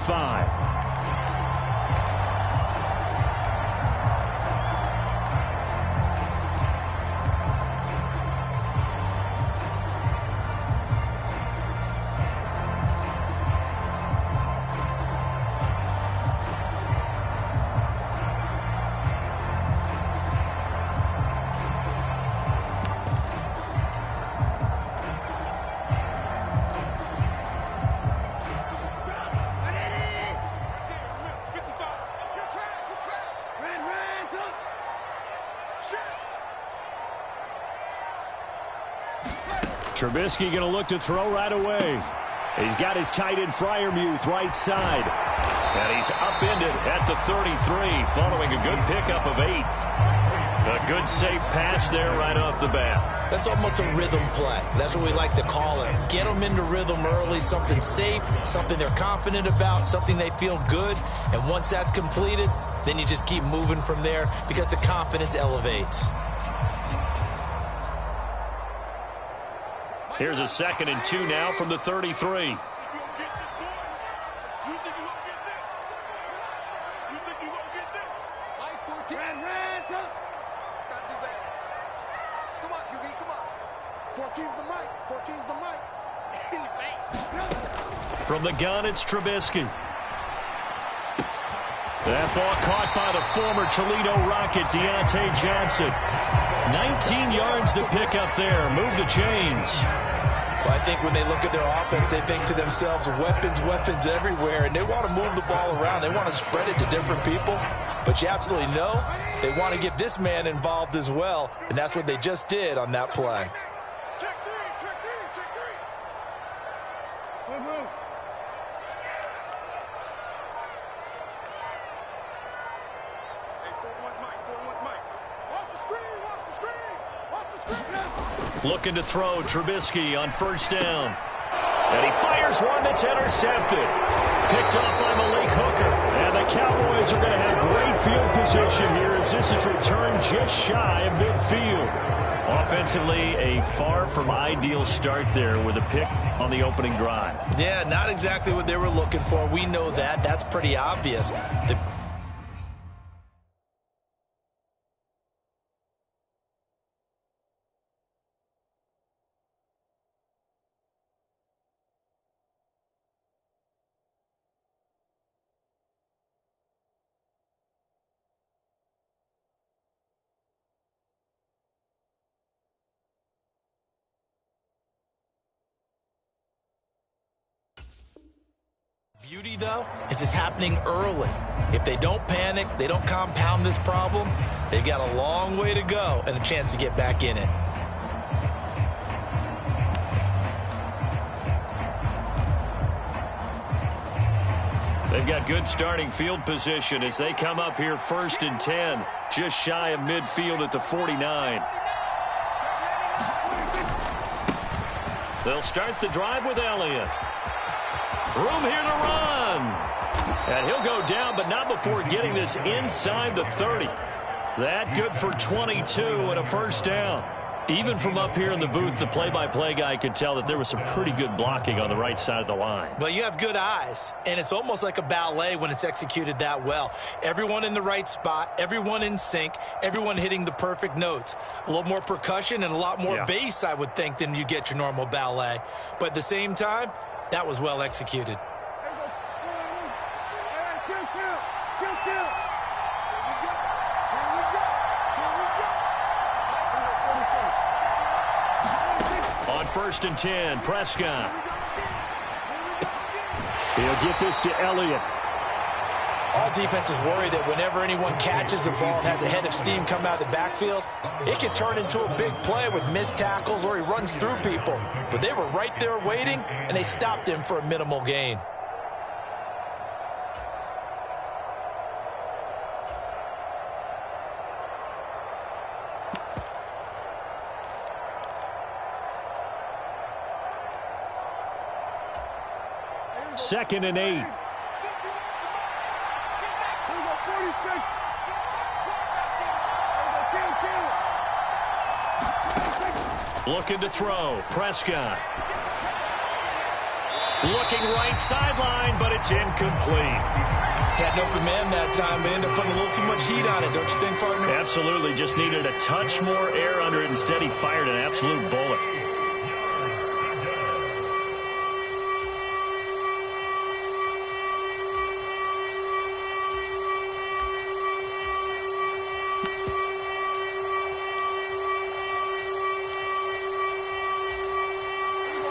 35. Trubisky going to look to throw right away. He's got his tight end Freiermuth right side. And he's upended at the 33 following a good pickup of 8. A good safe pass there right off the bat. That's almost a rhythm play. That's what we like to call it. Get them into rhythm early, something safe, something they're confident about, something they feel good. And once that's completed, then you just keep moving from there because the confidence elevates. Here's a 2nd and 2 now from the 33. From the gun, it's Trubisky. That ball caught by the former Toledo Rocket, Deontay Johnson. 19 yards to pick up there. Move the chains. Well, I think when they look at their offense, they think to themselves, weapons, weapons everywhere, and they want to move the ball around. They want to spread it to different people, but you absolutely know they want to get this man involved as well, and that's what they just did on that play. Check three. Move. Hey, 4-1 Mike. Watch the screen. Looking to throw, Trubisky on 1st down. And he fires one that's intercepted. Picked off by Malik Hooker. And the Cowboys are going to have great field position here as this is returned just shy of midfield. Offensively, a far from ideal start there with a pick on the opening drive. Yeah, not exactly what they were looking for. We know that. That's pretty obvious. Beauty, though, is this happening early. If they don't panic, they don't compound this problem, they've got a long way to go and a chance to get back in it. They've got good starting field position as they come up here 1st and 10, just shy of midfield at the 49. They'll start the drive with Elliott. Room here to run. And he'll go down, but not before getting this inside the 30. That good for 22 and a 1st down. Even from up here in the booth, the play-by-play guy could tell that there was some pretty good blocking on the right side of the line. Well, you have good eyes, and it's almost like a ballet when it's executed that well. Everyone in the right spot, everyone in sync, everyone hitting the perfect notes. A little more percussion and a lot more bass, I would think, than you get your normal ballet. But at the same time, that was well executed. On 1st and 10, Prescott. He'll get this to Elliott. All defenses worry that whenever anyone catches the ball and has a head of steam come out of the backfield, it can turn into a big play with missed tackles or he runs through people. But they were right there waiting, and they stopped him for a minimal gain. Second and 8. Looking to throw. Prescott. Looking right sideline, but it's incomplete. Had an open man that time, but ended up putting a little too much heat on it, don't you think, partner? Absolutely. Just needed a touch more air under it. Instead, he fired an absolute bullet.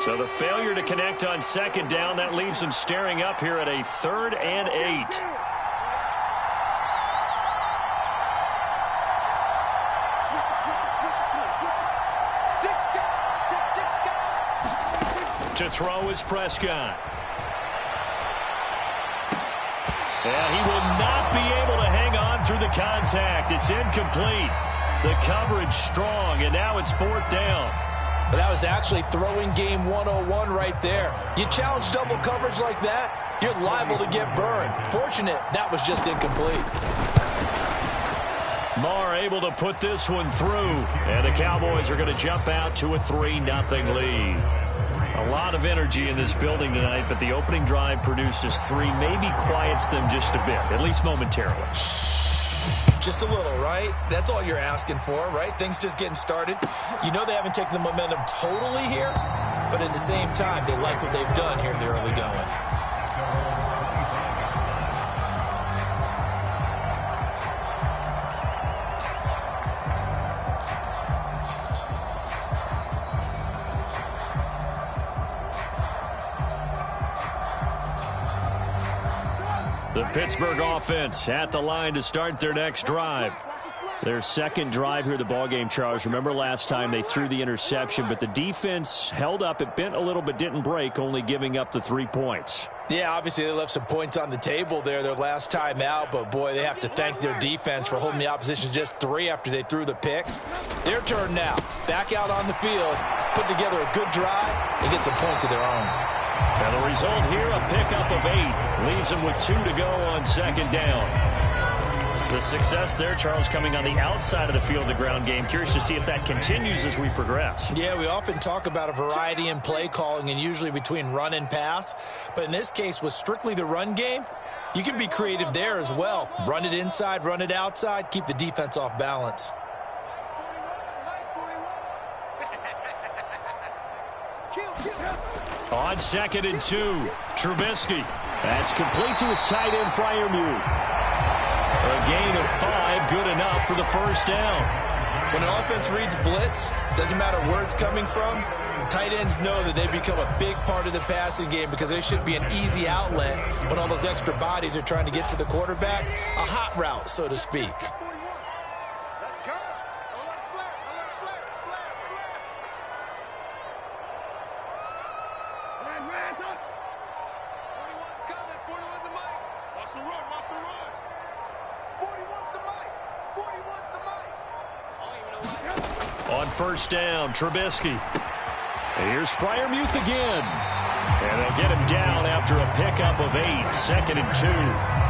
So the failure to connect on second down, that leaves them staring up here at a 3rd and 8. To throw is Prescott. And he will not be able to hang on through the contact. It's incomplete. The coverage strong, and now it's 4th down. But that was actually throwing game 101 right there. You challenge double coverage like that, you're liable to get burned. Fortunate, that was just incomplete. Marr able to put this one through. And the Cowboys are going to jump out to a 3-0 lead. A lot of energy in this building tonight, but the opening drive produces 3, maybe quiets them just a bit, at least momentarily. Just a little, right? That's all you're asking for, right? Things just getting started. You know they haven't taken the momentum totally here, but at the same time, they like what they've done here in the early going. The Pittsburgh offense at the line to start their next drive. Their second drive here of the ballgame, Charles. Remember last time they threw the interception, but the defense held up. It bent a little but didn't break, only giving up the 3 points. Yeah, obviously they left some points on the table there their last time out, but boy, they have to thank their defense for holding the opposition just 3 after they threw the pick. Their turn now. Back out on the field, put together a good drive, and get some points of their own. And the result here, a pickup of 8. Leaves them with 2 to go on second down. The success there, Charles, coming on the outside of the field, the ground game. Curious to see if that continues as we progress. Yeah, we often talk about a variety in play calling and usually between run and pass. But in this case, with strictly the run game, you can be creative there as well. Run it inside, run it outside, keep the defense off balance. On 2nd and 2, Trubisky. That's complete to his tight end, Freiermuth. A gain of 5, good enough for the first down. When an offense reads blitz, doesn't matter where it's coming from, tight ends know that they become a big part of the passing game because they should be an easy outlet when all those extra bodies are trying to get to the quarterback. A hot route, so to speak. On first down, Trubisky. And here's Freiermuth again. And they'll get him down after a pickup of 8, 2nd and 2.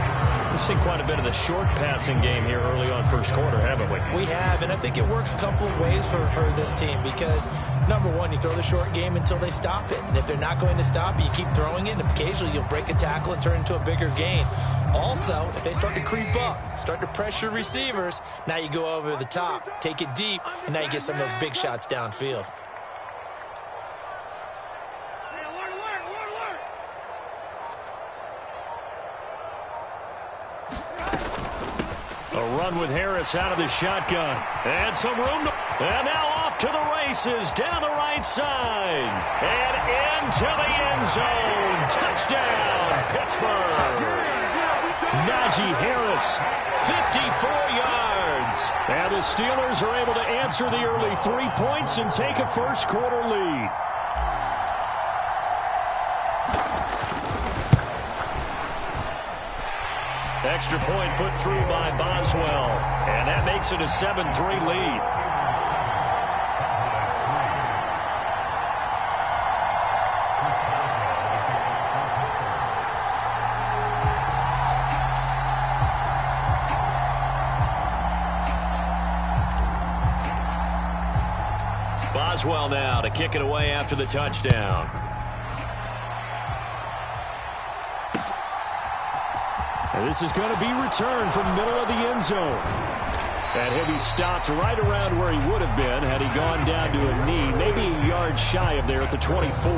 We've seen quite a bit of the short passing game here early on first quarter, haven't we? We have, and I think it works a couple of ways for this team because, number one, you throw the short game until they stop it. And if they're not going to stop it, you keep throwing it, and occasionally you'll break a tackle and turn it into a bigger gain. Also, if they start to creep up, start to pressure receivers, now you go over the top, take it deep, and now you get some of those big shots downfield. A run with Harris out of the shotgun. And some room to... And now off to the races, down the right side. And into the end zone. Touchdown, Pittsburgh. Najee Harris, 54 yards. And the Steelers are able to answer the early 3 points and take a first quarter lead. Extra point put through by Boswell. And that makes it a 7-3 lead. Boswell now to kick it away after the touchdown. And this is going to be returned from middle of the end zone. And he'll be stopped right around where he would have been had he gone down to a knee, maybe a yard shy of there at the 24.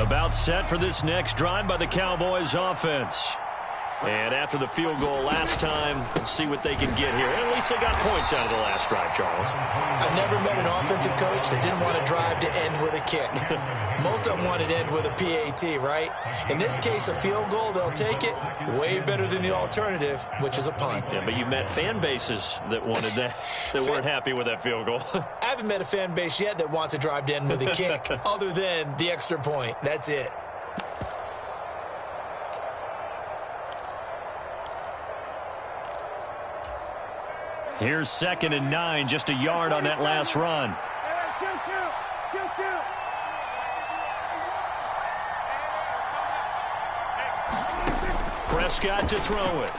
About set for this next drive by the Cowboys offense. And after the field goal last time, we'll see what they can get here. At least they got points out of the last drive, Charles. I've never met an offensive coach that didn't want to drive to end with a kick. Most of them wanted to end with a PAT, right? In this case, a field goal, they'll take it. Way better than the alternative, which is a punt. Yeah, but you've met fan bases that wanted that, that weren't happy with that field goal. I haven't met a fan base yet that wants to drive to end with a kick, other than the extra point. That's it. Here's 2nd and 9, just a yard on that last run. Prescott to throw it.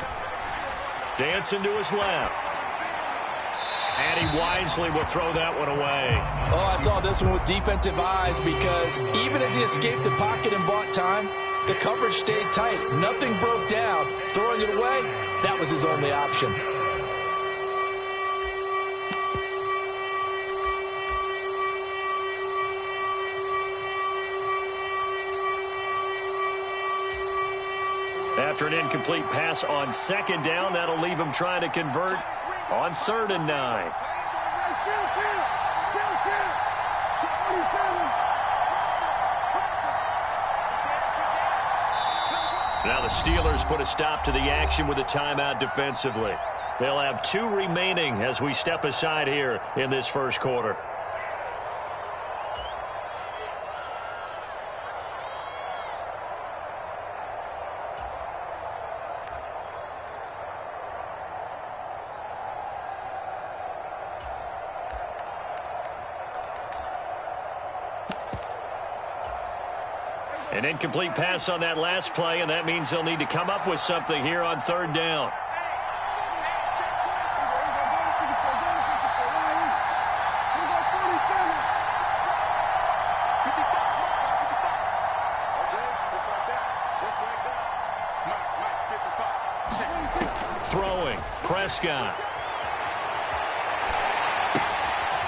Dancing to his left. And he wisely will throw that one away. Oh, I saw this one with defensive eyes because even as he escaped the pocket and bought time, the coverage stayed tight. Nothing broke down. Throwing it away, that was his only option. After an incomplete pass on 2nd down, that'll leave him trying to convert on 3rd and 9. Now the Steelers put a stop to the action with a timeout defensively. They'll have 2 remaining as we step aside here in this first quarter. An incomplete pass on that last play, and that means they'll need to come up with something here on 3rd down. Throwing, Prescott.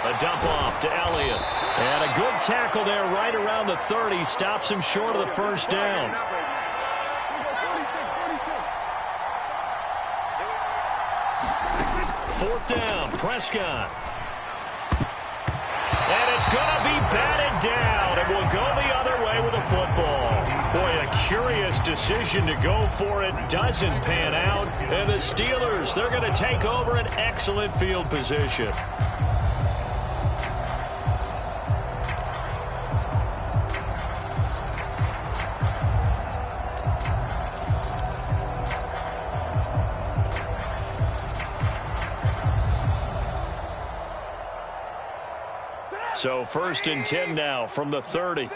A dump off to Elliott. And a good tackle there right around the 30. Stops him short of the first down. 4th down, Prescott. And it's going to be batted down. It will go the other way with the football. Boy, a curious decision to go for it. Doesn't pan out. And the Steelers, they're going to take over an excellent field position. So 1st and 10 now from the 30.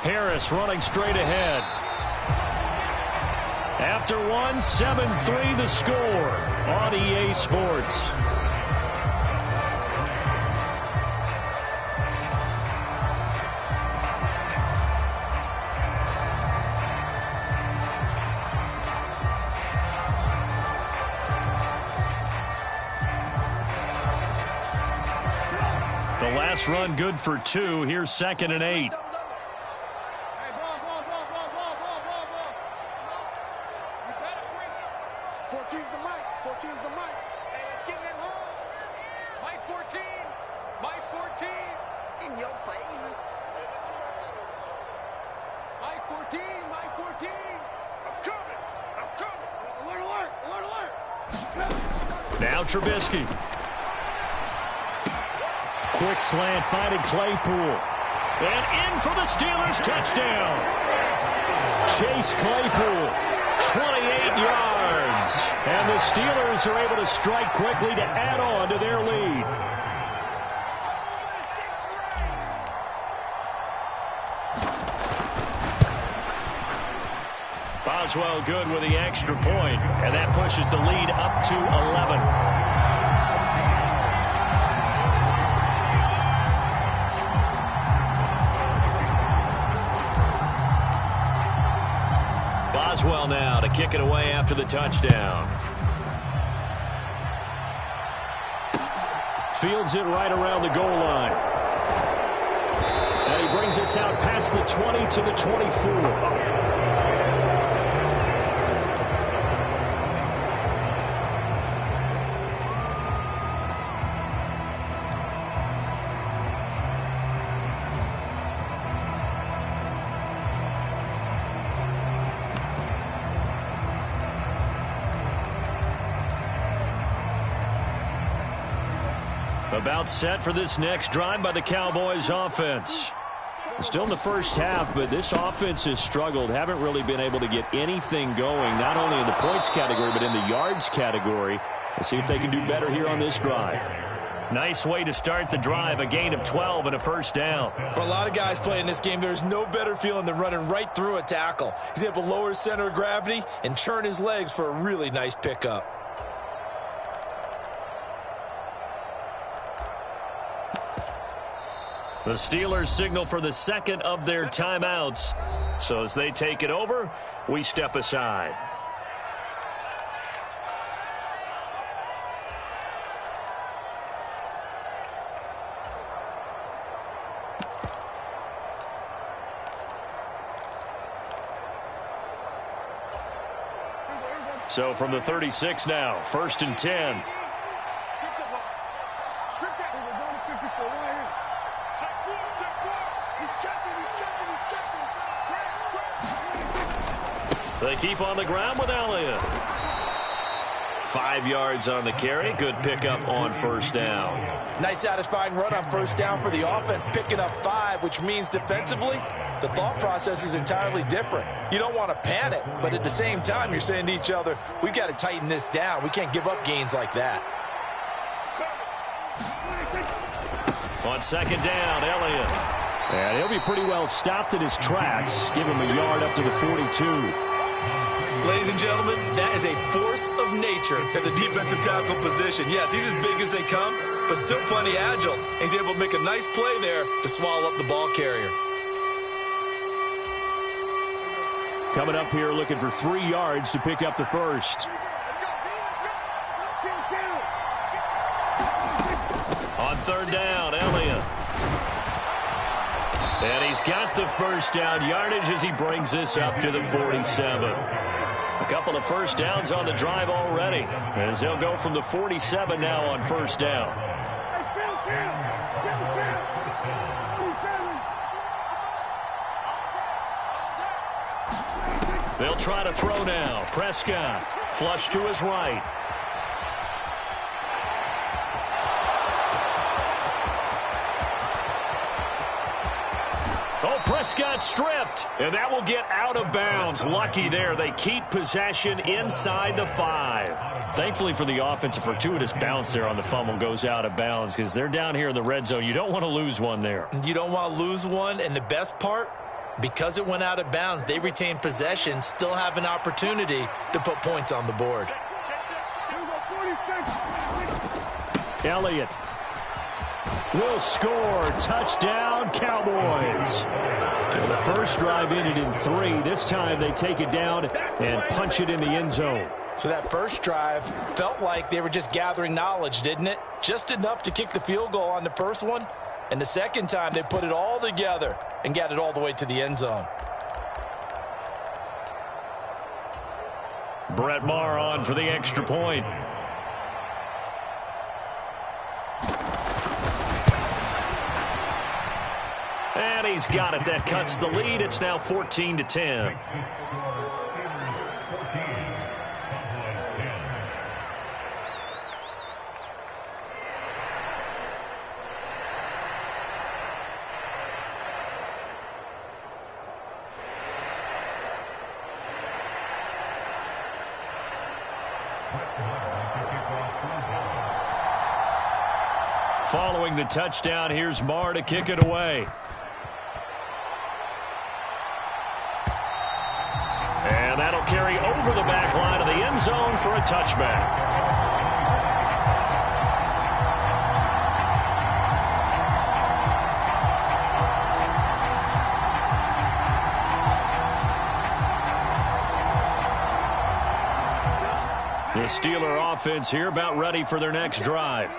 Harris running straight ahead. After one, 7-3 the score on EA Sports. The last run good for 2. Here's 2nd and 8. 14's the mic. 14's the mic. Hey, it's getting in home. Mike 14. Mike 14. In your face. Mike 14. Mike 14. I'm coming. I'm coming. Alert, alert. Alert, alert. Now Trubisky. Quick slant finding Claypool. And in for the Steelers touchdown. Chase Claypool, 28 yards. And the Steelers are able to strike quickly to add on to their lead. Boswell good with the extra point, and that pushes the lead up to 11. Boswell now to kick it away after the touchdown. Fields it right around the goal line. And he brings us out past the 20 to the 24. About set for this next drive by the Cowboys offense. Still in the first half, but this offense has struggled. Haven't really been able to get anything going, not only in the points category, but in the yards category. Let's see if they can do better here on this drive. Nice way to start the drive, a gain of 12 and a first down. For a lot of guys playing this game, there's no better feeling than running right through a tackle. He's able to lower his center of gravity and churn his legs for a really nice pickup. The Steelers signal for the second of their timeouts. So as they take it over, we step aside. So from the 36 now, 1st and 10. They keep on the ground with Elliott. 5 yards on the carry. Good pickup on first down. Nice satisfying run on first down for the offense, picking up 5, which means defensively, the thought process is entirely different. You don't want to panic, but at the same time, you're saying to each other, we've got to tighten this down. We can't give up gains like that. On second down, Elliott. And he'll be pretty well stopped in his tracks. Give him a yard up to the 42. Ladies and gentlemen, that is a force of nature at the defensive tackle position. Yes, he's as big as they come, but still plenty agile. He's able to make a nice play there to swallow up the ball carrier. Coming up here looking for 3 yards to pick up the first. On third down, Elliott. And he's got the first down yardage as he brings this up to the 47. A couple of first downs on the drive already, as they'll go from the 47 now on first down. They'll try to throw now. Prescott, flush to his right. Oh, Prescott stripped, and that will get out of bounds. Lucky there. They keep possession inside the 5. Thankfully for the offense, a fortuitous bounce there on the fumble goes out of bounds because they're down here in the red zone. You don't want to lose one there. You don't want to lose one, and the best part, because it went out of bounds, they retain possession, still have an opportunity to put points on the board. Elliott will score. Touchdown, Cowboys. The first drive ended in 3. This time they take it down and punch it in the end zone. So that first drive felt like they were just gathering knowledge, didn't it? Just enough to kick the field goal on the first one. And the second time they put it all together and got it all the way to the end zone. Brett Maher on for the extra point. And he's got it. That cuts the lead. It's now 14-10. Following the touchdown, here's Marr to kick it away. And that'll carry over the back line of the end zone for a touchback. The Steeler offense here about ready for their next drive.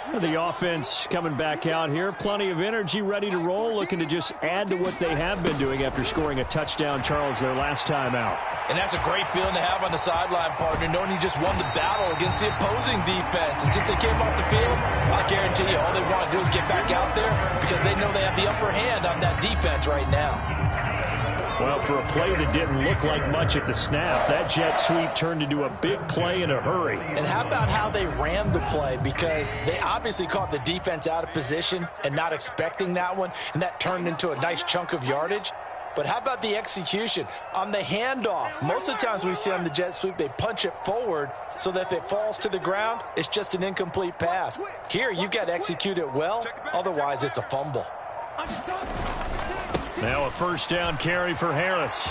The offense coming back out here. Plenty of energy, ready to roll, looking to just add to what they have been doing after scoring a touchdown, Charles, their last time out. And that's a great feeling to have on the sideline, partner, knowing you just won the battle against the opposing defense. And since they came off the field, I guarantee you all they want to do is get back out there because they know they have the upper hand on that defense right now. Well, for a play that didn't look like much at the snap, that jet sweep turned into a big play in a hurry. And how about how they ran the play? Because they obviously caught the defense out of position and not expecting that one, and that turned into a nice chunk of yardage. But how about the execution on the handoff? Most of the times we see on the jet sweep, they punch it forward so that if it falls to the ground, it's just an incomplete pass. Here, you've got to execute it well, otherwise it's a fumble. Now a first down carry for Harris.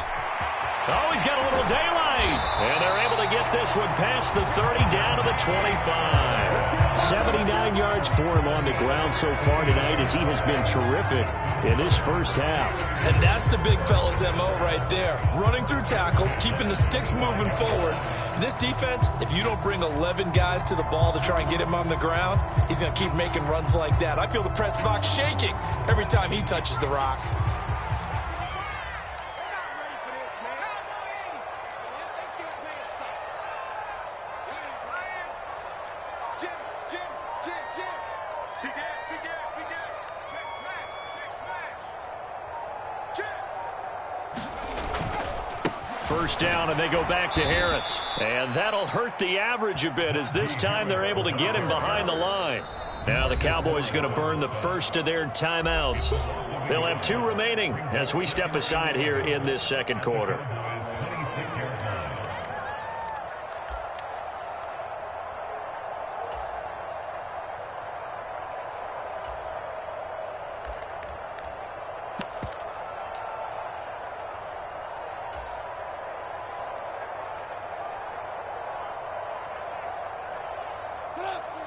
Oh, he's got a little daylight. And they're able to get this one past the 30 down to the 25. 79 yards for him on the ground so far tonight as he has been terrific in his first half. And that's the big fella's MO right there. Running through tackles, keeping the sticks moving forward. This defense, if you don't bring 11 guys to the ball to try and get him on the ground, he's going to keep making runs like that. I feel the press box shaking every time he touches the rock. First down, and they go back to Harris. And that'll hurt the average a bit as this time they're able to get him behind the line. Now the Cowboys going to burn the first of their timeouts. They'll have 2 remaining as we step aside here in this second quarter.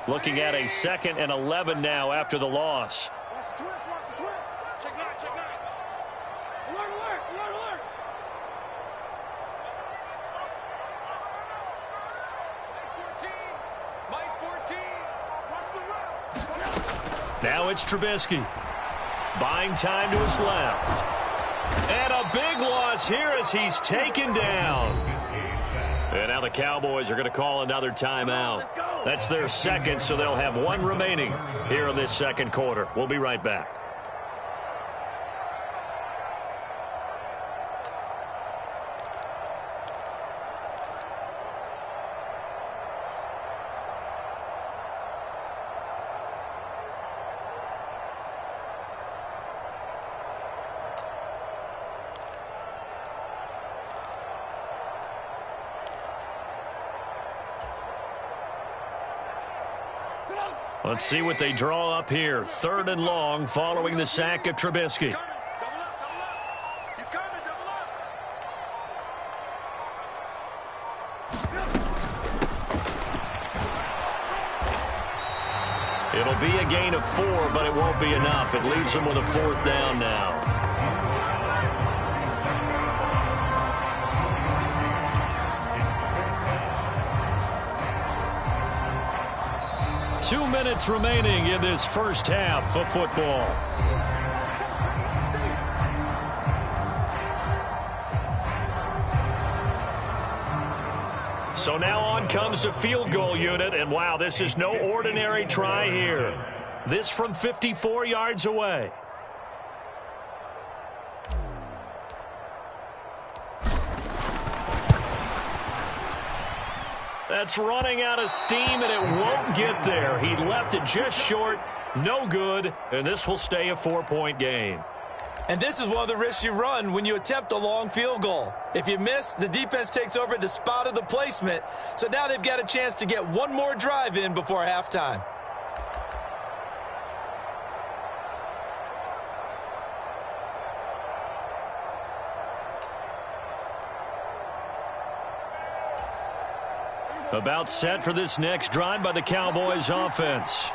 Looking at a 2nd and 11 now after the loss. Check 9, check 9. Alert, alert, alert, alert. Mike 14. Watch the route. Now it's Trubisky. Buying time to his left. And a big loss here as he's taken down. And now the Cowboys are going to call another timeout. That's their second, so they'll have 1 remaining here in this second quarter. We'll be right back. Let's see what they draw up here. 3rd and long following the sack of Trubisky. It'll be a gain of 4, but it won't be enough. It leaves them with a 4th down now. Two minutes remaining in this first half of football. So now on comes the field goal unit, and wow, this is no ordinary try here. This from 54 yards away. That's running out of steam, and it won't get there. He left it just short, no good, and this will stay a 4-point game. And this is one of the risks you run when you attempt a long field goal. If you miss, the defense takes over at the spot of the placement, so now they've got a chance to get one more drive in before halftime. About set for this next drive by the Cowboys offense.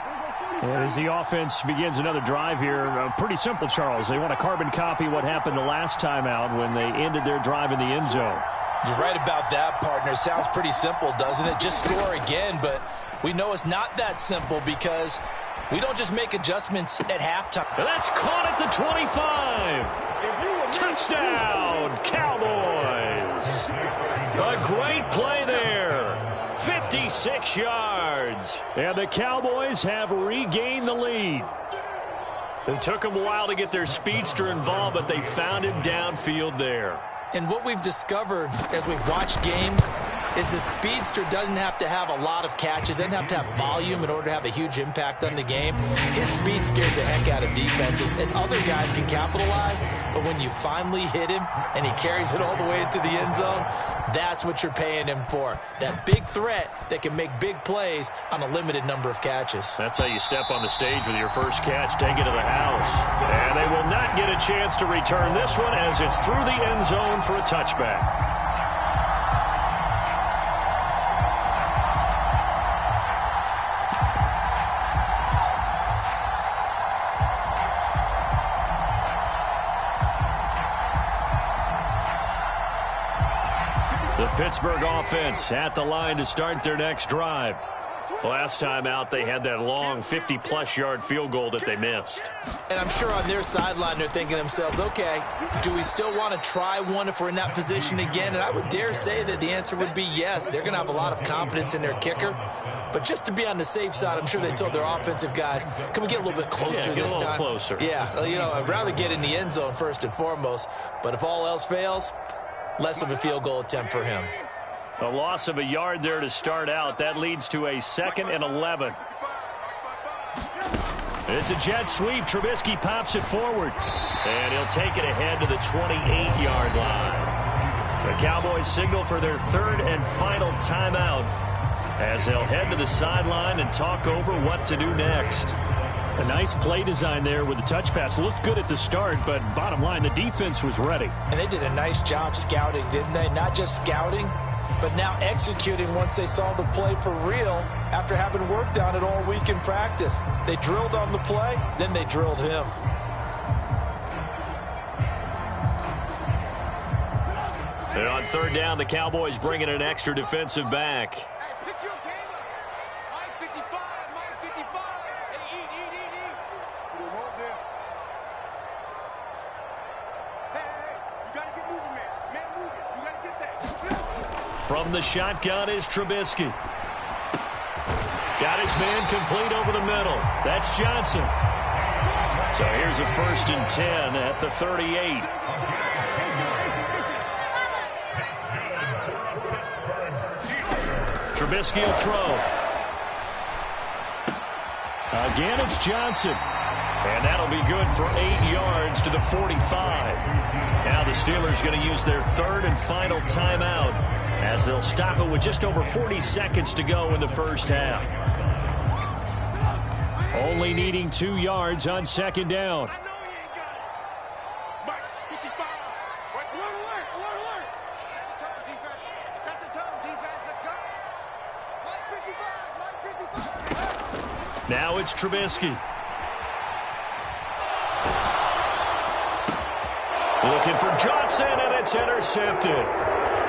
As the offense begins another drive here, pretty simple, Charles. They want to carbon copy what happened the last time out when they ended their drive in the end zone. You're right about that, partner. Sounds pretty simple, doesn't it? Just score again, but we know it's not that simple because we don't just make adjustments at halftime. That's caught at the 25. Touchdown, Cowboys. A great play there. 56 yards. And the Cowboys have regained the lead. It took them a while to get their speedster involved, but they found him downfield there. And what we've discovered as we've watched games is the speedster doesn't have to have a lot of catches, doesn't have to have volume in order to have a huge impact on the game. His speed scares the heck out of defenses, and other guys can capitalize, but when you finally hit him and he carries it all the way into the end zone, that's what you're paying him for. That big threat that can make big plays on a limited number of catches. That's how you step on the stage with your first catch, take it to the house. And they will not get a chance to return this one as it's through the end zone for a touchback. The Pittsburgh offense at the line to start their next drive. Last time out, they had that long 50-plus yard field goal that they missed. And I'm sure on their sideline, they're thinking to themselves, okay, do we still want to try one if we're in that position again? And I would dare say that the answer would be yes. They're going to have a lot of confidence in their kicker. But just to be on the safe side, I'm sure they told their offensive guys, can we get a little bit closer this time? Closer. Yeah, you know, I'd rather get in the end zone first and foremost. But if all else fails, less of a field goal attempt for him. A loss of a yard there to start out. That leads to a 2nd and 11. It's a jet sweep. Trubisky pops it forward. And he'll take it ahead to the 28-yard line. The Cowboys signal for their 3rd and final timeout as they'll head to the sideline and talk over what to do next. A nice play design there with the touch pass. Looked good at the start, but bottom line, the defense was ready. And they did a nice job scouting, didn't they? Not just scouting, but now executing once they saw the play for real after having worked on it all week in practice. They drilled on the play, then they drilled him. And on 3rd down, the Cowboys bring in an extra defensive back. Hey, pick your game up. Mike 55, Mike 55. Hey, eat. We don't want this. Hey, you got to get moving, man. Man, move it. You got to get that. From the shotgun is Trubisky. Got his man complete over the middle. That's Johnson. So here's a 1st and 10 at the 38. Trubisky will throw. Again, it's Johnson. And that'll be good for 8 yards to the 45. Now the Steelers going to use their 3rd and final timeout as they'll stop it with just over 40 seconds to go in the first half. Only needing 2 yards on 2nd down. I know he ain't got it. Mike 55. Alert. Set the tone, defense. Set the tone, defense. Let's go. Mike 55. Now it's Trubisky. Looking for Johnson, and it's intercepted.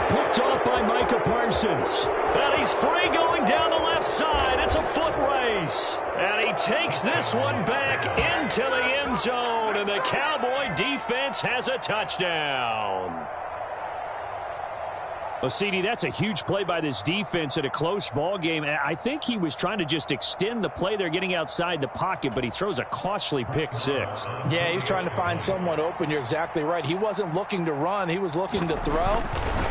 Picked off by Micah Parsons. And he's free going down the left side. It's a foot race. And he takes this one back into the end zone, and the Cowboy defense has a touchdown. Well, CD, that's a huge play by this defense in a close ball game. I think he was trying to just extend the play. They're getting outside the pocket, but he throws a costly pick-6. Yeah, he was trying to find someone open. You're exactly right. He wasn't looking to run. He was looking to throw.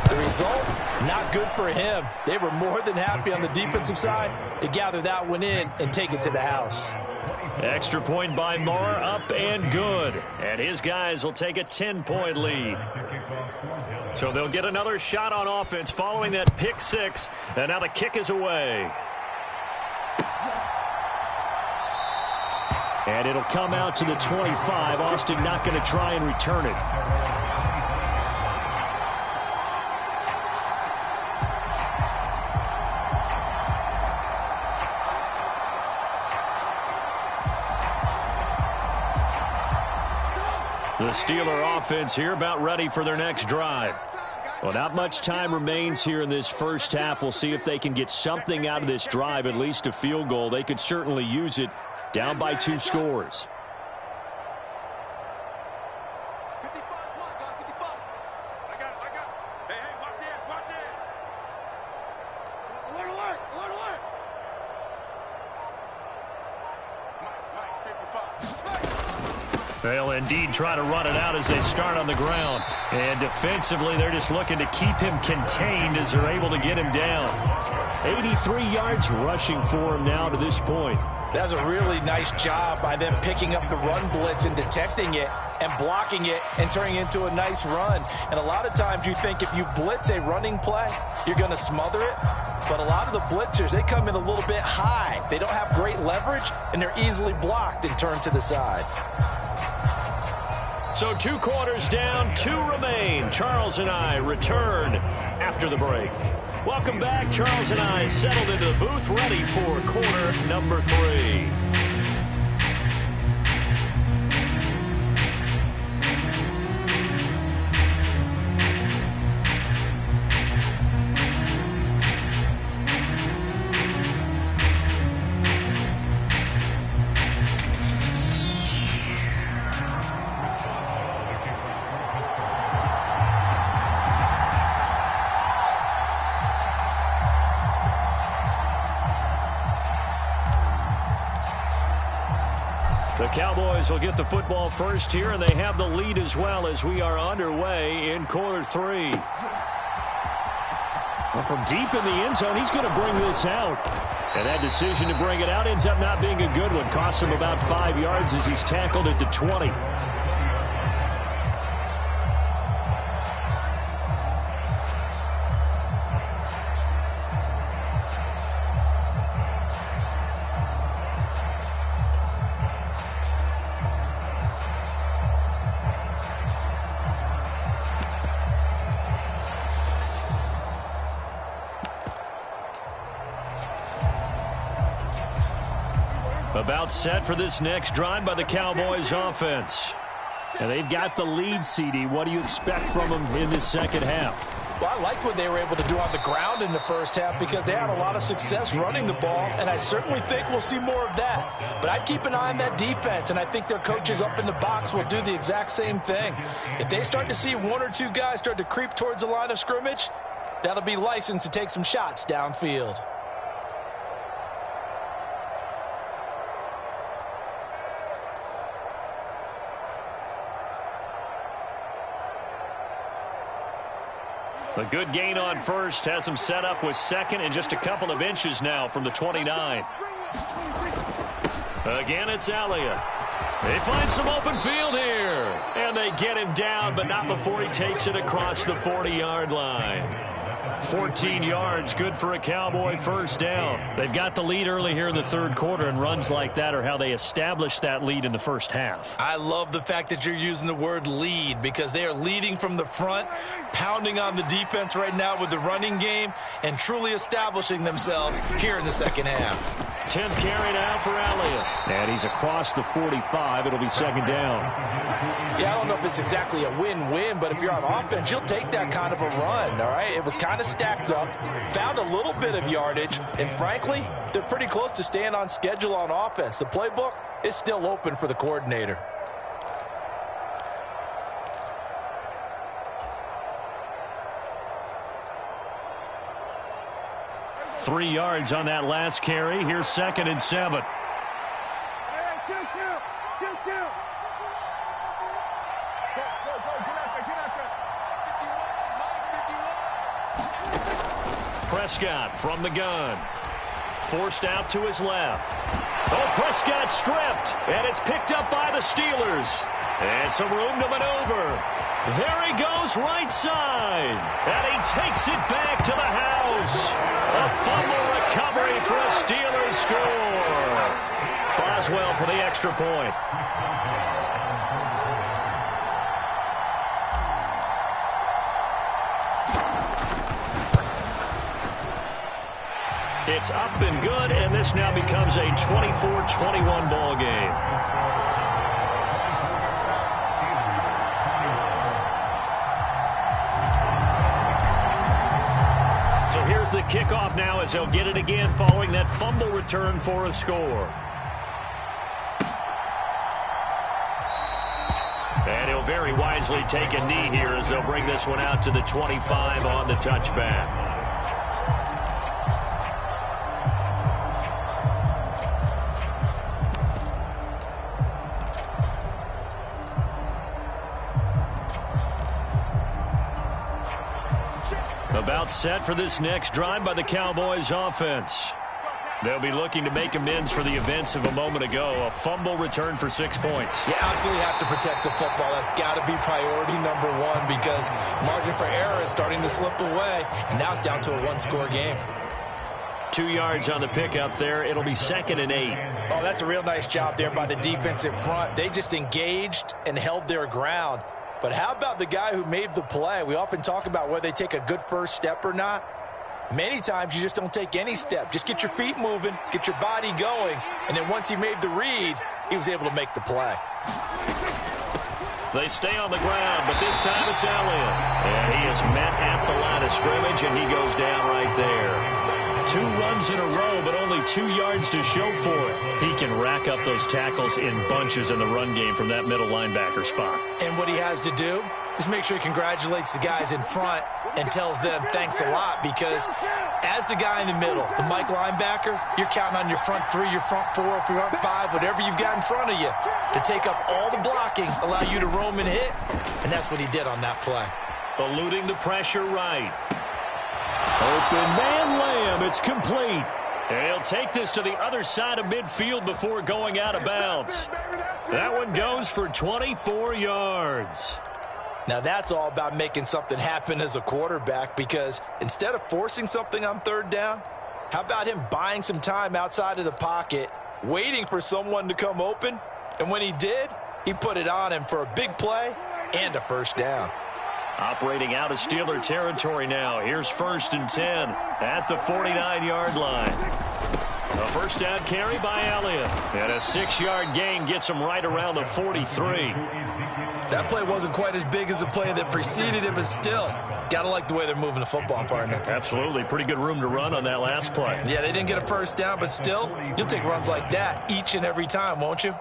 The result, not good for him. They were more than happy on the defensive side to gather that one in and take it to the house. Extra point by Marr, up and good. And his guys will take a 10-point lead. So they'll get another shot on offense following that pick-6. And now the kick is away. And it'll come out to the 25. Austin not going to try and return it. The Steeler offense here about ready for their next drive. Well, not much time remains here in this first half. We'll see if they can get something out of this drive, at least a field goal. They could certainly use it, down by 2 scores. They'll indeed try to run it out as they start on the ground. And defensively, they're just looking to keep him contained as they're able to get him down. 83 yards rushing for him now to this point. That's a really nice job by them picking up the run blitz and detecting it and blocking it and turning it into a nice run. And a lot of times you think if you blitz a running play, you're going to smother it. But a lot of the blitzers, they come in a little bit high. They don't have great leverage, and they're easily blocked and turned to the side. So 2 quarters down, 2 remain. Charles and I return after the break. Welcome back. Charles and I settled into the booth, ready for quarter number 3. The Cowboys will get the football first here, and they have the lead as well as we are underway in quarter 3. Well, from deep in the end zone, he's going to bring this out. And that decision to bring it out ends up not being a good one. Costs him about 5 yards as he's tackled at the 20. About set for this next drive by the Cowboys offense. And they've got the lead, CD. What do you expect from them in this second half? Well, I like what they were able to do on the ground in the first half because they had a lot of success running the ball, and I certainly think we'll see more of that. But I'd keep an eye on that defense, and I think their coaches up in the box will do the exact same thing. If they start to see 1 or 2 guys start to creep towards the line of scrimmage, that'll be licensed to take some shots downfield. A good gain on first has him set up with second and just a couple of inches now from the 29. Again, it's Elliott. They find some open field here. And they get him down, but not before he takes it across the 40-yard line. 14 yards, good for a Cowboy first down. They've got the lead early here in the third quarter, and runs like that are how they establish that lead in the first half. I love the fact that you're using the word lead because they are leading from the front, pounding on the defense right now with the running game, and truly establishing themselves here in the second half. 10th carry now for Elliott. And he's across the 45. It'll be second down. Yeah, I don't know if it's exactly a win-win, but if you're on offense, you'll take that kind of a run, all right? It was kind of stacked up, found a little bit of yardage, and frankly, they're pretty close to staying on schedule on offense. The playbook is still open for the coordinator. Three yards on that last carry. Here's 2nd and 7. Prescott from the gun. Forced out to his left. Oh, Prescott stripped. And it's picked up by the Steelers. And some room to maneuver. There he goes right side. And he takes it back to the house. A fumble recovery for a Steelers score. Boswell for the extra point. It's up and good, and this now becomes a 24-21 ball game. So here's the kickoff now as they'll get it again following that fumble return for a score. And he'll very wisely take a knee here as they'll bring this one out to the 25 on the touchback. About set for this next drive by the Cowboys offense. They'll be looking to make amends for the events of a moment ago. A fumble return for 6 points. You absolutely have to protect the football. That's got to be priority number one because margin for error is starting to slip away, and now it's down to a one-score game. 2 yards on the pickup there. It'll be 2nd and 8. Oh, that's a real nice job there by the defensive front. They just engaged and held their ground. But how about the guy who made the play? We often talk about whether they take a good first step or not. Many times you just don't take any step. Just get your feet moving, get your body going, and then once he made the read, he was able to make the play. They stay on the ground, but this time it's Elliott. And he is met at the line of scrimmage, and he goes down right there. 2 runs in a row, but only 2 yards to show for it. He can rack up those tackles in bunches in the run game from that middle linebacker spot. And what he has to do is make sure he congratulates the guys in front and tells them thanks a lot because as the guy in the middle, the Mike linebacker, you're counting on your front 3, your front 4, front 5, whatever you've got in front of you to take up all the blocking, allow you to roam and hit, and that's what he did on that play. Eluding the pressure right. Open man Lamb, it's complete. And he'll take this to the other side of midfield before going out of bounds. That one goes for 24 yards. Now that's all about making something happen as a quarterback because instead of forcing something on 3rd down, how about him buying some time outside of the pocket, waiting for someone to come open, and when he did, he put it on him for a big play and a first down. Operating out of Steeler territory now. Here's 1st and 10 at the 49-yard line. A first down carry by Elliott. And a 6-yard gain gets him right around the 43. That play wasn't quite as big as the play that preceded it, but still, got to like the way they're moving the football, partner. Absolutely. Pretty good room to run on that last play. Yeah, they didn't get a first down, but still, you'll take runs like that each and every time, won't you?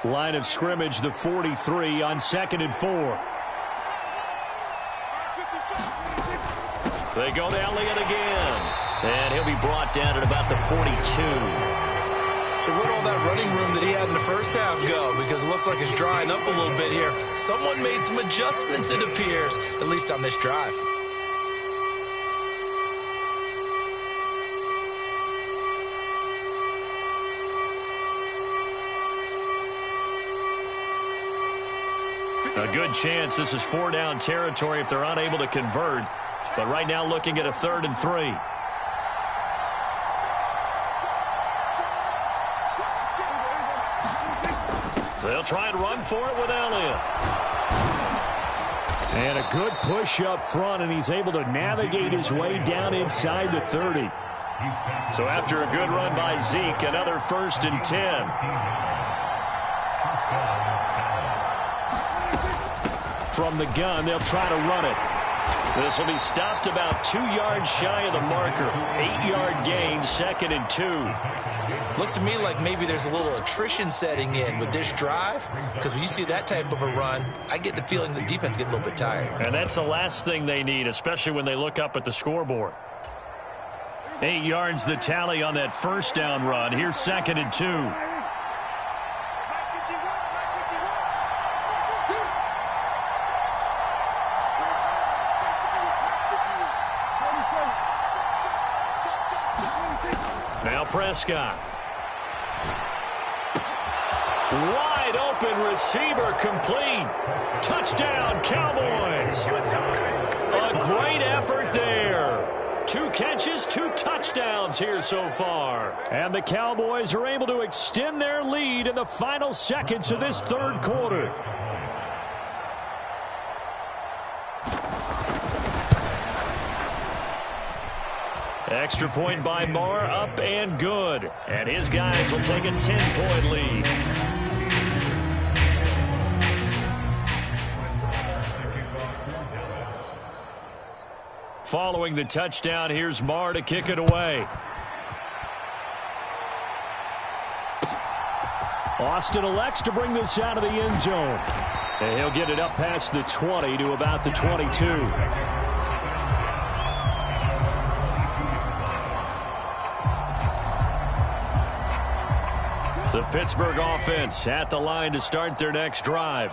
Line of scrimmage, the 43 on 2nd and 4. They go to Elliott again. And he'll be brought down at about the 42. So where'd all that running room that he had in the first half go? Because it looks like it's drying up a little bit here. Someone made some adjustments, it appears, at least on this drive. A good chance this is 4-down territory if they're unable to convert. But right now looking at a 3rd and 3. They'll try and run for it with Elliott. And a good push up front, and he's able to navigate his way down inside the 30. So after a good run by Zeke, another 1st and 10. From the gun, they'll try to run it. This will be stopped about 2 yards shy of the marker. 8-yard gain, 2nd and 2. Looks to me like maybe there's a little attrition setting in with this drive, because when you see that type of a run, I get the feeling the defense getting a little bit tired. And that's the last thing they need, especially when they look up at the scoreboard. 8 yards the tally on that first down run. Here's 2nd and 2. Now Prescott. Wide open receiver complete. Touchdown Cowboys. A great effort there. 2 catches, 2 touchdowns here so far. And the Cowboys are able to extend their lead in the final seconds of this 3rd quarter. Extra point by Marr, up and good. And his guys will take a 10-point lead. Following the touchdown, here's Marr to kick it away. Austin elects to bring this out of the end zone. And he'll get it up past the 20 to about the 22. The Pittsburgh offense at the line to start their next drive.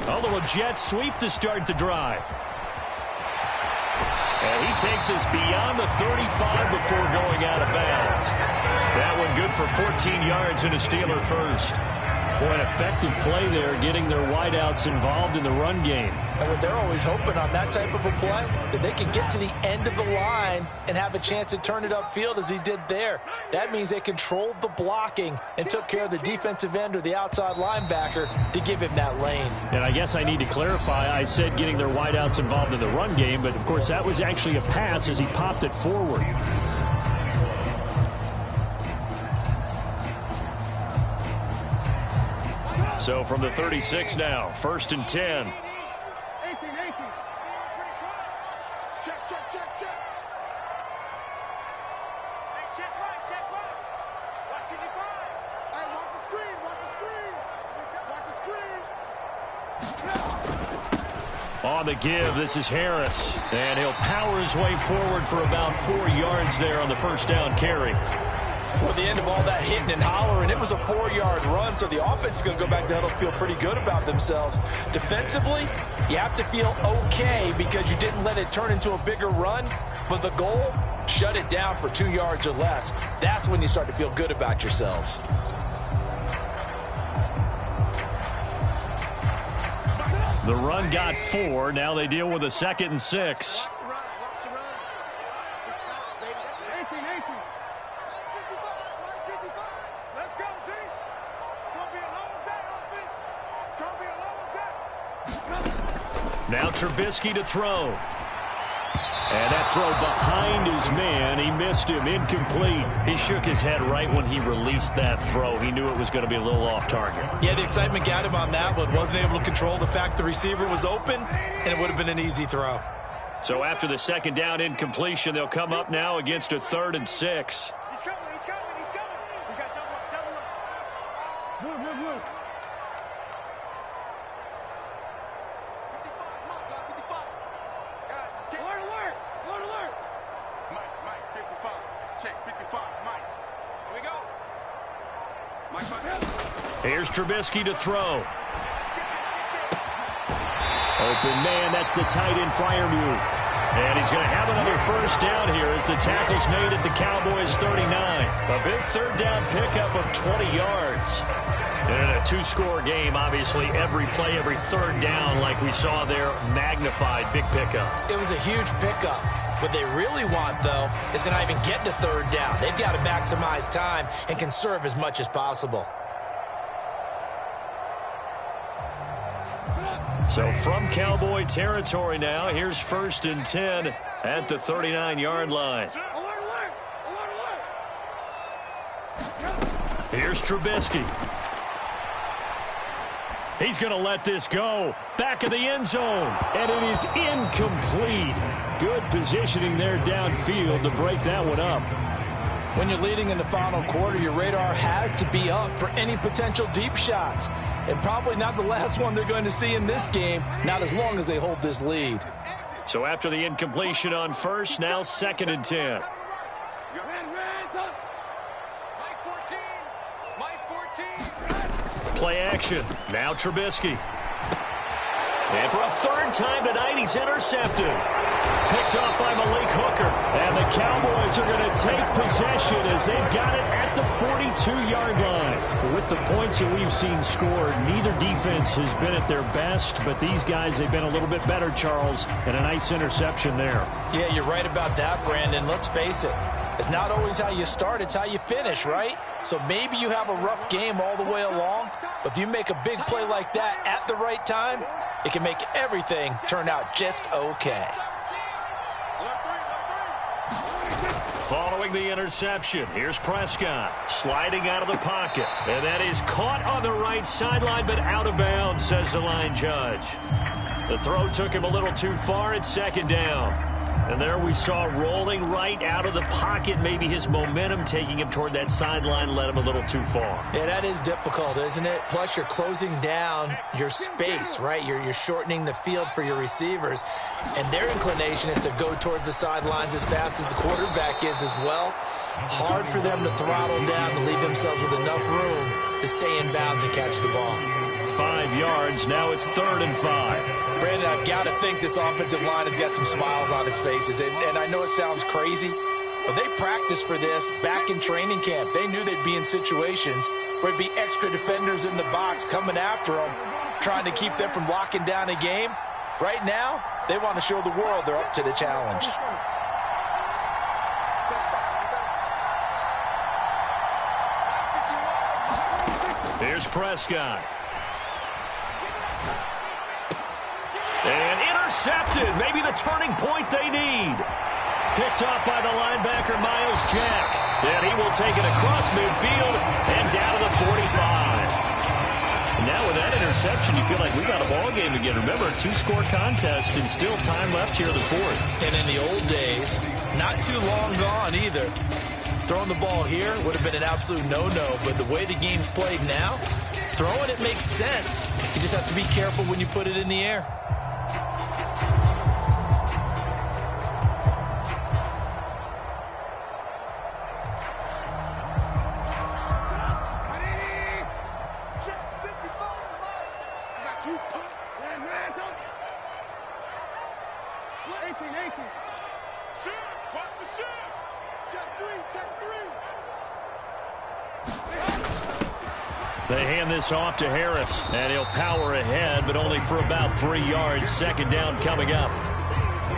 A little jet sweep to start the drive. And he takes us beyond the 35 before going out of bounds. That one good for 14 yards and a Steeler first. Boy, an effective play there, getting their wideouts involved in the run game. And what they're always hoping on that type of a play, that they can get to the end of the line and have a chance to turn it upfield as he did there. That means they controlled the blocking and took care of the defensive end or the outside linebacker to give him that lane. And I guess I need to clarify, I said getting their wideouts involved in the run game, but of course that was actually a pass as he popped it forward. So from the 36 now, 1st and 10. 18. Check. Hey, check right. Watch it, hey, watch the screen. On the give, this is Harris. And he'll power his way forward for about 4 yards there on the first down carry. Well, the end of all that hitting and hollering, it was a 4-yard run, so the offense is going to go back down and feel pretty good about themselves. Defensively, you have to feel okay because you didn't let it turn into a bigger run, but the goal, shut it down for 2 yards or less. That's when you start to feel good about yourselves. The run got 4. Now they deal with a 2nd and 6. Now Trubisky to throw. And that throw behind his man. He missed him. Incomplete. He shook his head right when he released that throw. He knew it was going to be a little off target. Yeah, the excitement got him on that one. Wasn't able to control the fact the receiver was open, and it would have been an easy throw. So after the 2nd down incompletion, they'll come up now against a 3rd and 6. He's coming. We got double up. Move. 55. Alert. Mike, 55. Check, 55, Mike. Here we go. Mike. Here's Trubisky to throw. Open man, that's the tight end Freiermuth. And he's going to have another first down here as the tackle's made at the Cowboys' 39. A big 3rd down pickup of 20 yards. And in a 2-score game, obviously, every play, every 3rd down, like we saw there, magnified, big pickup. It was a huge pickup. What they really want, though, is to not even get to 3rd down. They've got to maximize time and conserve as much as possible. So from Cowboy territory now, here's 1st and 10 at the 39-yard line. Here's Trubisky. He's going to let this go. Back of the end zone. And it is incomplete. Good positioning there downfield to break that one up. When you're leading in the final quarter, your radar has to be up for any potential deep shots. And probably not the last one they're going to see in this game, not as long as they hold this lead. So after the incompletion on 1st, now 2nd and 10. Play action. Now Trubisky. And for a 3rd time tonight, he's intercepted. Picked off by Malik Hooker. And the Cowboys are going to take possession as they've got it at the 42-yard line. With the points that we've seen scored, neither defense has been at their best, but these guys, they've been a little bit better, Charles, and a nice interception there. Yeah, you're right about that, Brandon. Let's face it. It's not always how you start, it's how you finish, right? So maybe you have a rough game all the way along, but if you make a big play like that at the right time, it can make everything turn out just okay. Following the interception, here's Prescott sliding out of the pocket. And that is caught on the right sideline, but out of bounds, says the line judge. The throw took him a little too far at second down. And there we saw rolling right out of the pocket. Maybe his momentum taking him toward that sideline led him a little too far. Yeah, that is difficult, isn't it? Plus, you're closing down your space, right? You're shortening the field for your receivers. And their inclination is to go towards the sidelines as fast as the quarterback is as well. Hard for them to throttle down to leave themselves with enough room to stay in bounds and catch the ball. 5 yards. Now it's 3rd and 5. Brandon, I've got to think this offensive line has got some smiles on its faces. And I know it sounds crazy, but they practiced for this back in training camp. They knew they'd be in situations where it'd be extra defenders in the box coming after them, trying to keep them from locking down a game. Right now, they want to show the world they're up to the challenge. Here's Prescott. And intercepted. Maybe the turning point they need. Picked off by the linebacker, Miles Jack. And he will take it across midfield and down to the 45. And now with that interception, you feel like we got a ball game again. Remember, a 2-score contest and still time left here in the 4th. And in the old days, not too long gone either. Throwing the ball here would have been an absolute no-no. But the way the game's played now, throwing it makes sense. You just have to be careful when you put it in the air. They hand this off to Harris, and he'll power ahead, but only for about 3 yards. 2nd down coming up.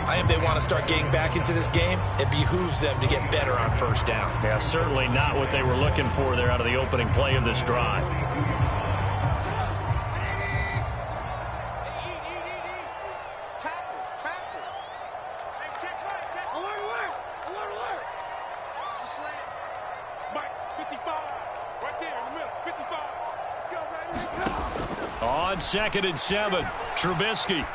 I think if they want to start getting back into this game, it behooves them to get better on 1st down. Yeah, certainly not what they were looking for there out of the opening play of this drive. On 2nd and 7, Trubisky.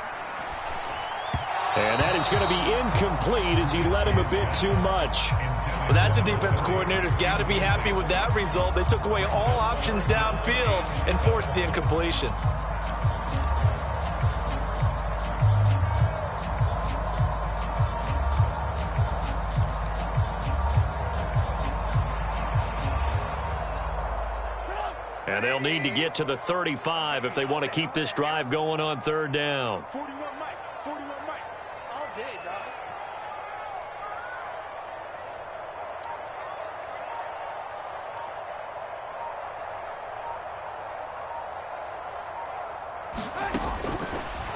And that is going to be incomplete as he led him a bit too much. Well, that's a defensive coordinator's got to be happy with that result. They took away all options downfield and forced the incompletion. And they'll need to get to the 35 if they want to keep this drive going on 3rd down. 41 Mike. 41 Mike. All day, dog.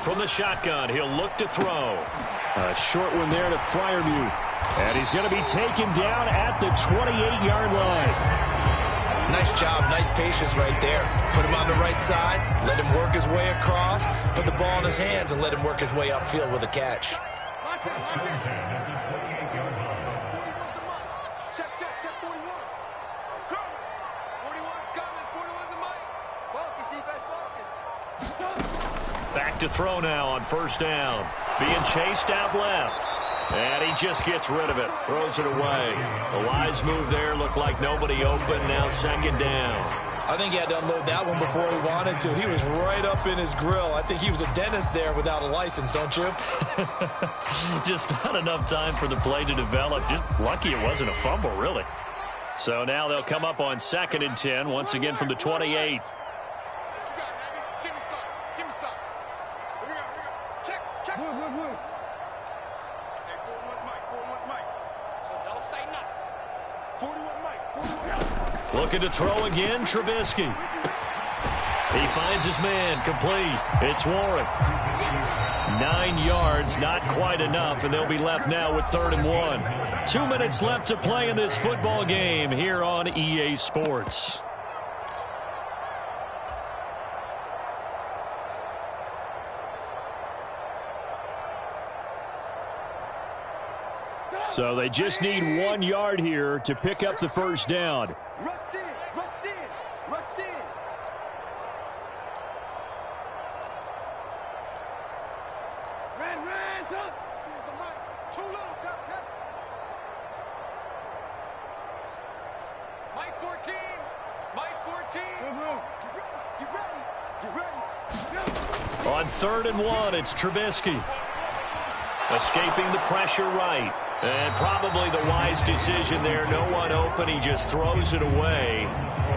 From the shotgun, he'll look to throw. A short one there to Freiermuth. And he's going to be taken down at the 28-yard line. Nice job, nice patience right there. Put him on the right side, let him work his way across, put the ball in his hands, and let him work his way upfield with a catch. Check 41. Go. 41's coming. 41's a Mike. Focus, defense, focus. Back to throw now on 1st down. Being chased out left. And he just gets rid of it. Throws it away. A wise move there. Looked like nobody open. Now 2nd down. I think he had to unload that one before he wanted to. He was right up in his grill. I think he was a dentist there without a license, don't you? Just not enough time for the play to develop. Just lucky it wasn't a fumble, really. So now they'll come up on 2nd and 10. Once again from the 28. Looking to throw again, Trubisky. He finds his man, complete. It's Warren. 9 yards, not quite enough, and they'll be left now with 3rd and 1. 2 minutes left to play in this football game here on EA Sports. So they just need 1 yard here to pick up the first down. Rush in, rush in, rush in. Red, up. Choose the mic. Too little, cut. Mike 14. Mike 14. Get ready. On 3rd and 1, it's Trubisky. Escaping the pressure right. And probably the wise decision there. No one open. He just throws it away.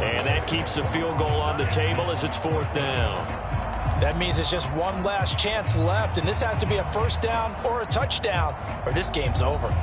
And that keeps the field goal on the table as it's 4th down. That means it's just one last chance left, and this has to be a first down or a touchdown, or this game's over.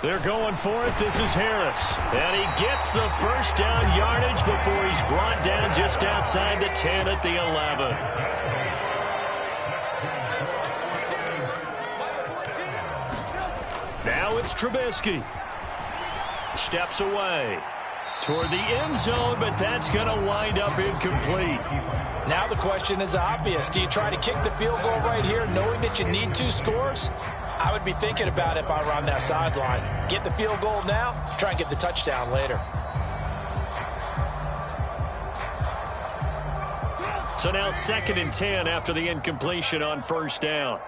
They're going for it. This is Harris. And he gets the first down yardage before he's brought down just outside the 10 at the 11. Now it's Trubisky. Steps away toward the end zone, but that's going to wind up incomplete. Now the question is obvious. Do you try to kick the field goal right here knowing that you need 2 scores? I would be thinking about it if I were on that sideline. Get the field goal now, try and get the touchdown later. So now 2nd and 10 after the incompletion on first down.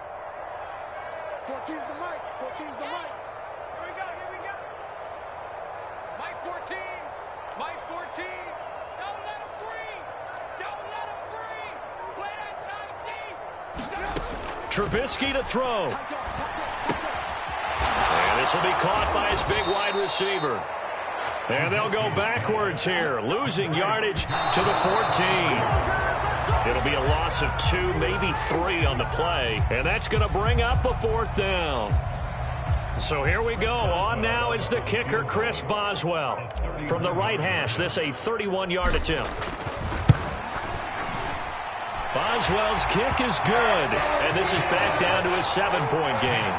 14's the mic. 14's the mic. Here we go. Mike 14. Mike 14. Don't let him free. Don't let him free. Play that time deep. Trubisky to throw. And this will be caught by his big wide receiver. And they'll go backwards here, losing yardage to the 14. It'll be a loss of 2, maybe 3 on the play. And that's going to bring up a 4th down. So here we go. On now is the kicker, Chris Boswell. From the right hash, this a 31-yard attempt. Boswell's kick is good. And this is back down to a 7-point game.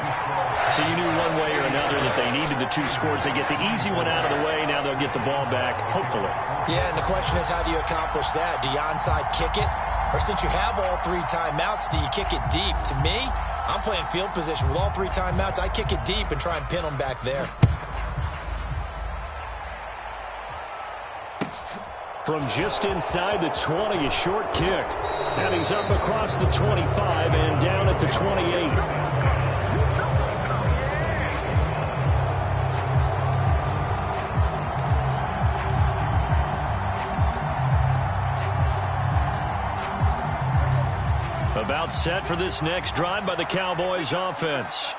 So you knew one way or another that they needed the 2 scores. They get the easy one out of the way. Now they'll get the ball back, hopefully. Yeah, and the question is, how do you accomplish that? Do you onside kick it? Or since you have all 3 timeouts, do you kick it deep? To me, I'm playing field position. With all 3 timeouts, I kick it deep and try and pin them back there. From just inside the 20, a short kick. And he's up across the 25 and down at the 28. About set for this next drive by the Cowboys offense.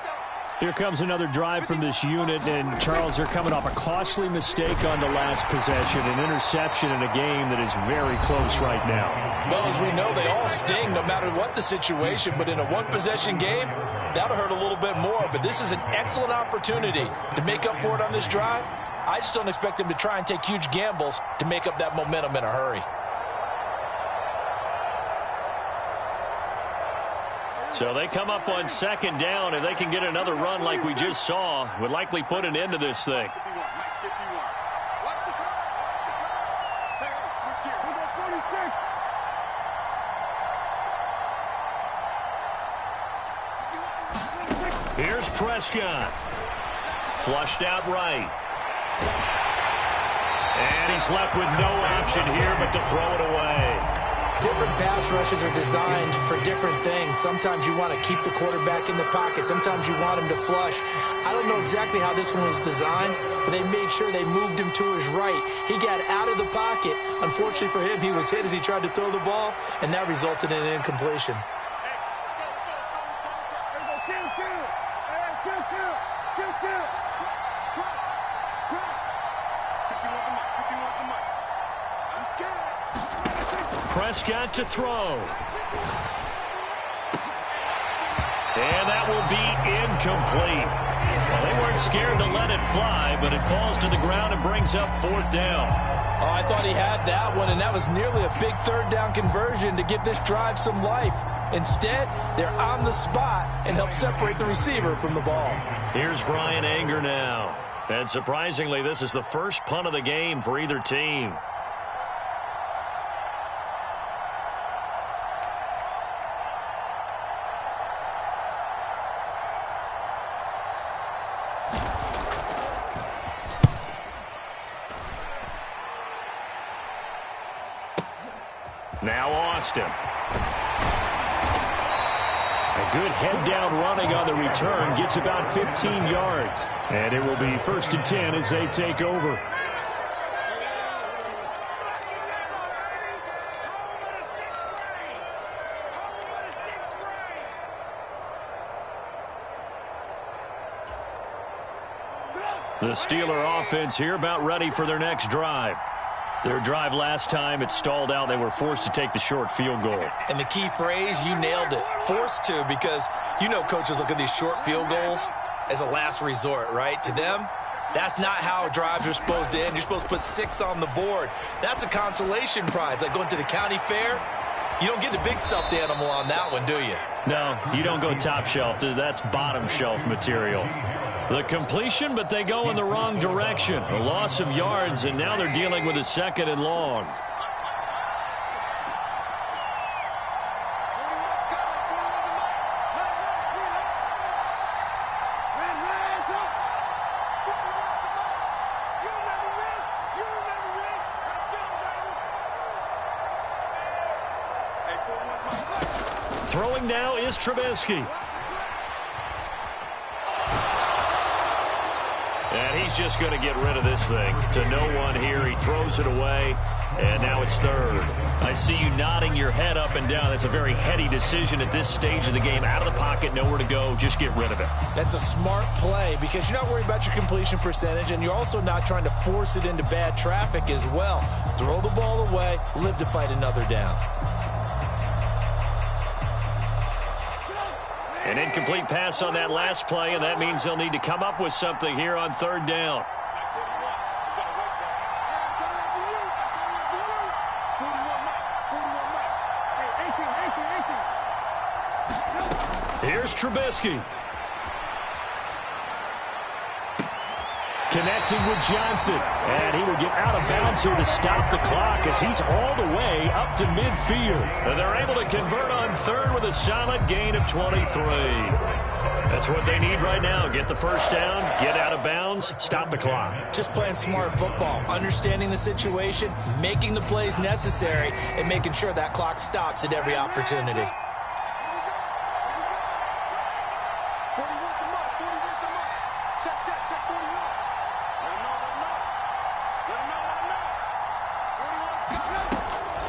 Here comes another drive from this unit, and Charles, they're coming off a costly mistake on the last possession, an interception in a game that is very close right now. Well, as we know, they all sting no matter what the situation, but in a one-possession game, that'll hurt a little bit more. But this is an excellent opportunity to make up for it on this drive. I just don't expect them to try and take huge gambles to make up that momentum in a hurry. So they come up on 2nd down, and they can get another run like we just saw. Would likely put an end to this thing. Here's Prescott. Flushed out right. And he's left with no option here but to throw it away. Different pass rushes are designed for different things. Sometimes you want to keep the quarterback in the pocket. Sometimes you want him to flush. I don't know exactly how this one was designed, but they made sure they moved him to his right. He got out of the pocket. Unfortunately for him, he was hit as he tried to throw the ball, and that resulted in an incompletion. Prescott to throw. And that will be incomplete. Well, they weren't scared to let it fly, but it falls to the ground and brings up 4th down. Oh, I thought he had that one, and that was nearly a big 3rd down conversion to give this drive some life. Instead, they're on the spot and help separate the receiver from the ball. Here's Brian Anger now. And surprisingly, this is the first punt of the game for either team. Now Austin. A good head-down running on the return. Gets about 15 yards. And it will be 1st and 10 as they take over. The Steeler offense here about ready for their next drive. Their drive last time, it stalled out. They were forced to take the short field goal. And the key phrase, you nailed it, forced to, because you know coaches look at these short field goals as a last resort, right? To them, that's not how drives are supposed to end. You're supposed to put 6 on the board. That's a consolation prize, like going to the county fair. You don't get the big stuffed animal on that one, do you? No, you don't go top shelf. That's bottom shelf material. The completion, but they go in the wrong direction. A loss of yards, and now they're dealing with a 2nd and long. Throwing now is Trubisky. And he's just going to get rid of this thing. To no one here. He throws it away. And now it's 3rd. I see you nodding your head up and down. That's a very heady decision at this stage of the game. Out of the pocket, nowhere to go. Just get rid of it. That's a smart play because you're not worried about your completion percentage, and you're also not trying to force it into bad traffic as well. Throw the ball away. Live to fight another down. An incomplete pass on that last play, and that means they'll need to come up with something here on 3rd down. Here's Trubisky. Connecting with Johnson. And he will get out of bounds here to stop the clock as he's all the way up to midfield. And they're able to convert on 3rd with a solid gain of 23. That's what they need right now. Get the 1st down, get out of bounds, stop the clock. Just playing smart football, understanding the situation, making the plays necessary, and making sure that clock stops at every opportunity.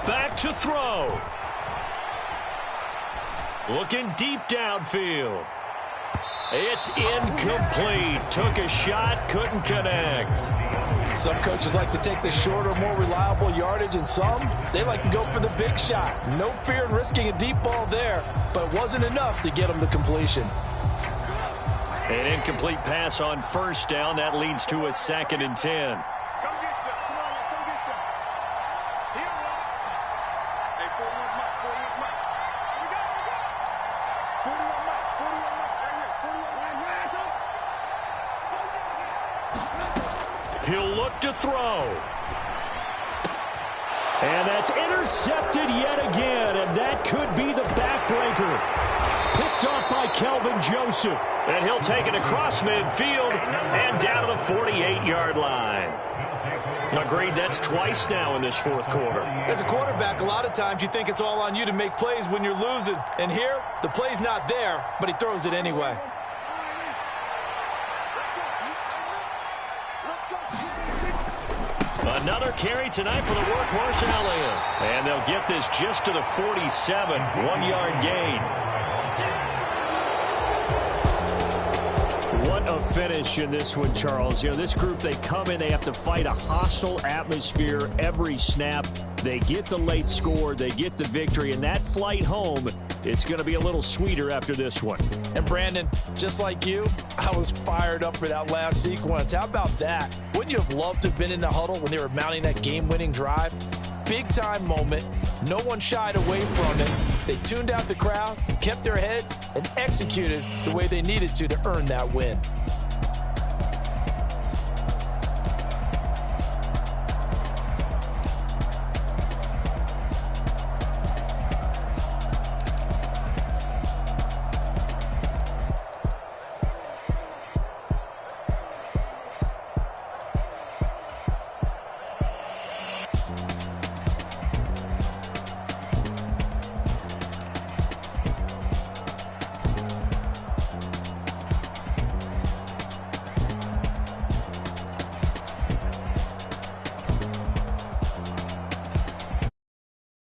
Back to throw. Looking deep downfield. It's incomplete. Took a shot, couldn't connect. Some coaches like to take the shorter, more reliable yardage, and some, they like to go for the big shot. No fear in risking a deep ball there, but it wasn't enough to get them the completion. An incomplete pass on 1st down. That leads to a 2nd and 10. He'll look to throw. And that's intercepted yet again, and that could be the backbreaker. Picked off by Kelvin Joseph. And he'll take it across midfield and down to the 48-yard line. Agreed, that's twice now in this 4th quarter. As a quarterback, a lot of times you think it's all on you to make plays when you're losing. And here, the play's not there, but he throws it anyway. Another carry tonight for the workhorse Elliott. And they'll get this just to the 47, 1-yard gain. What a finish in this one, Charles. You know, this group, they come in, they have to fight a hostile atmosphere every snap. They get the late score, they get the victory, and that flight home, it's going to be a little sweeter after this one. And Brandon, just like you, I was fired up for that last sequence. How about that? Wouldn't you have loved to have been in the huddle when they were mounting that game-winning drive? Big-time moment. No one shied away from it. They tuned out the crowd, kept their heads, and executed the way they needed to earn that win.